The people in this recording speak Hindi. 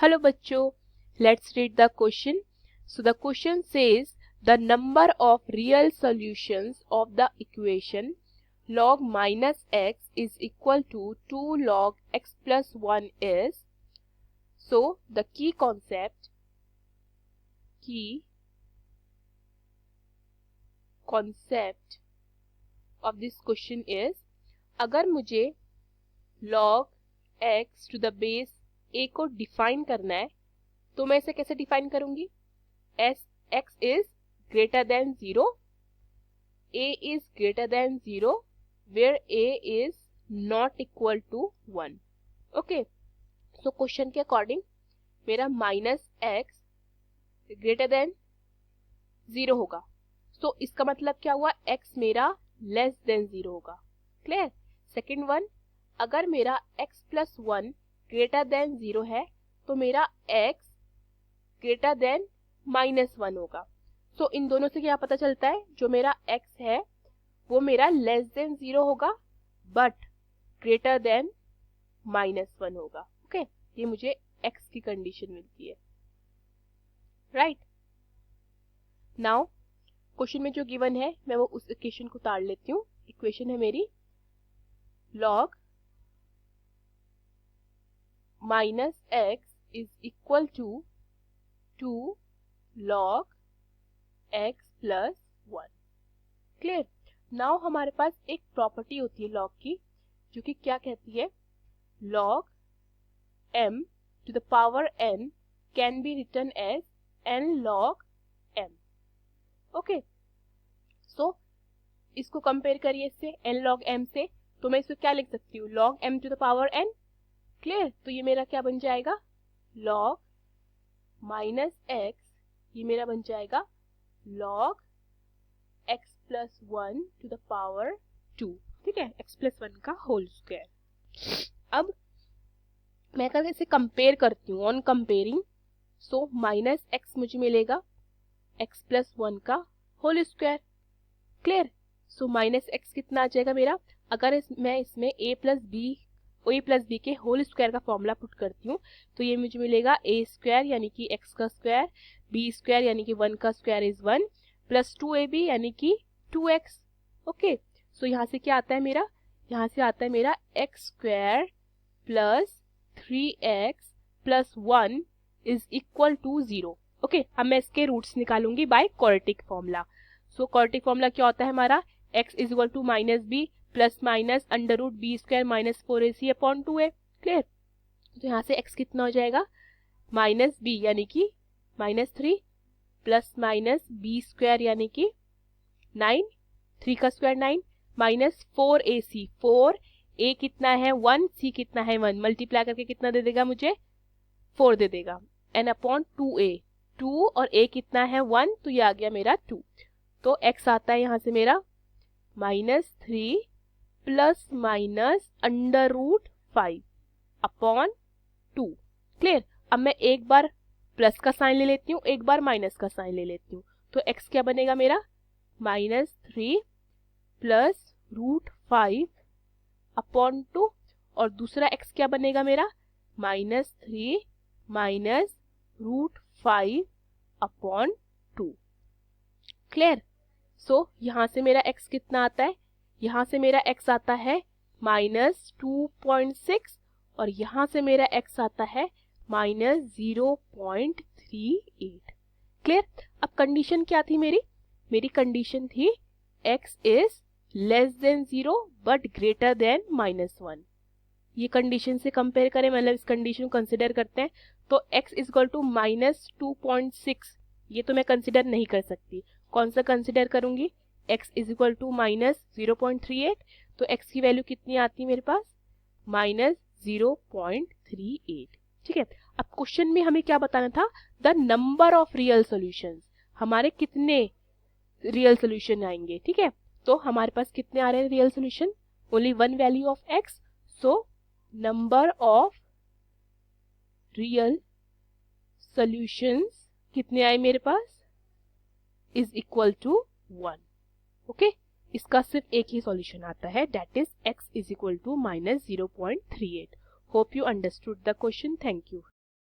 Hello bachcho, let's read the question. So the question says the number of real solutions of the equation log minus x is equal to 2 log x plus 1 is. So the key concept of this question is, अगर मुझे log x to the base a को डिफाइन करना है तो मैं इसे कैसे डिफाइन करूंगी? as x is greater than 0, a is greater than 0, where a is not equal to 1. Okay, so question के अकॉर्डिंग मेरा माइनस x ग्रेटर देन 0 होगा. so इसका मतलब क्या हुआ? x मेरा लेस देन 0 होगा. क्लियर? सेकेंड वन, अगर मेरा x प्लस 1 ग्रेटर देन 0 है तो मेरा x ग्रेटर देन माइनस 1 होगा. सो इन दोनों से क्या पता चलता है? जो मेरा x है वो मेरा लेस देन 0 होगा बट ग्रेटर देन माइनस 1 होगा. ओके, ये मुझे x की कंडीशन मिलती है. राइट, नाउ क्वेश्चन में जो गिवन है मैं वो उस इक्वेशन को उतार लेती हूँ. इक्वेशन है मेरी log minus x is equal to 2 log x plus 1. Clear? Now हमारे पास एक प्रॉपर्टी होती है log की, जो कि क्या कहती है? log m to the power n can be written as n log m. Okay, so इसको कंपेयर करिए इससे n log m से, तो मैं इसको क्या लिख सकती हूँ? log m to the power n. Clear? तो ये मेरा क्या बन जाएगा? log माइनस x, ये मेरा बन जाएगा log x plus 1 to the power 2. ठीक है, x प्लस 1 का होल स्क्वायर. अब मैं अगर इसे कंपेयर करती हूँ, on comparing, so minus x मुझे मिलेगा x प्लस 1 का whole square. Clear? So minus x कितना आ जाएगा मेरा? अगर मैं इसमें a प्लस b के होल स्क्वायर का फॉर्मूला पुट करती हूँ तो ये मुझे मिलेगा a स्क्वायर यानी कि x का स्क्वायर, b स्क्वायर यानी कि 1 का स्क्वायर इज 1, प्लस 2ab यानी कि 2x. ओके, सो यहाँ से क्या आता है मेरा? यहाँ से आता है मेरा x square plus 3x plus 1 is equal to 0. Okay, अब मैं इसके रूट्स निकालूंगी by quadratic formula. So quadratic formula क्या होता है हमारा? x is equal to minus B plus minus under root B square minus 4ac upon 2a. Clear? तो यहाँ से x कितना हो जाएगा? माइनस बी यानी कि minus 3 plus minus b square यानी कि 9, 3 का स्क्वायर 9, माइनस 4ac, 4a कितना है 1, c कितना है 1, मल्टीप्लाई करके कितना दे देगा मुझे? 4 दे देगा. n अपॉन 2a, 2 और a कितना है 1, तो ये आ गया मेरा 2. तो x आता है यहाँ से मेरा minus 3 plus minus under root 5 upon 2. Clear? अब मैं एक बार प्लस का साइन ले लेती हूँ, एक बार माइनस का साइन ले लेती हूँ, तो x क्या बनेगा मेरा? माइनस 3 प्लस रूट 5 अपॉन 2, और दूसरा x क्या बनेगा मेरा? Minus 3 minus root 5 upon 2. Clear? So यहाँ से मेरा x कितना आता है? यहाँ से मेरा x आता है माइनस 2.6 और यहाँ से मेरा x आता है माइनस 0.38. क्लियर? अब कंडीशन क्या थी मेरी? मेरी कंडीशन थी x is less than 0 but greater than minus 1. ये कंडीशन से कंपेयर करें, मतलब इस कंडीशन को कंसिडर करते हैं, तो x is equal to minus 2.6, ये तो मैं कंसिडर नहीं कर सकती. कौन सा कंसिडर करूंगी? x is equal to minus 0.38, तो x की वैल्यू कितनी आती है मेरे पास? माइनस 0.38. ठीक है, अब क्वेश्चन में हमें क्या बताना था? The number of real solutions, हमारे कितने रियल सॉल्यूशन आएंगे. ठीक है, तो हमारे पास कितने आ रहे हैं real solution? Only one value of x, so number of real solutions कितने आए मेरे पास? Is equal to 1. ओके, इसका सिर्फ एक ही सॉल्यूशन आता है, that is x is equal to minus 0.38. Hope you understood the question. Thank you.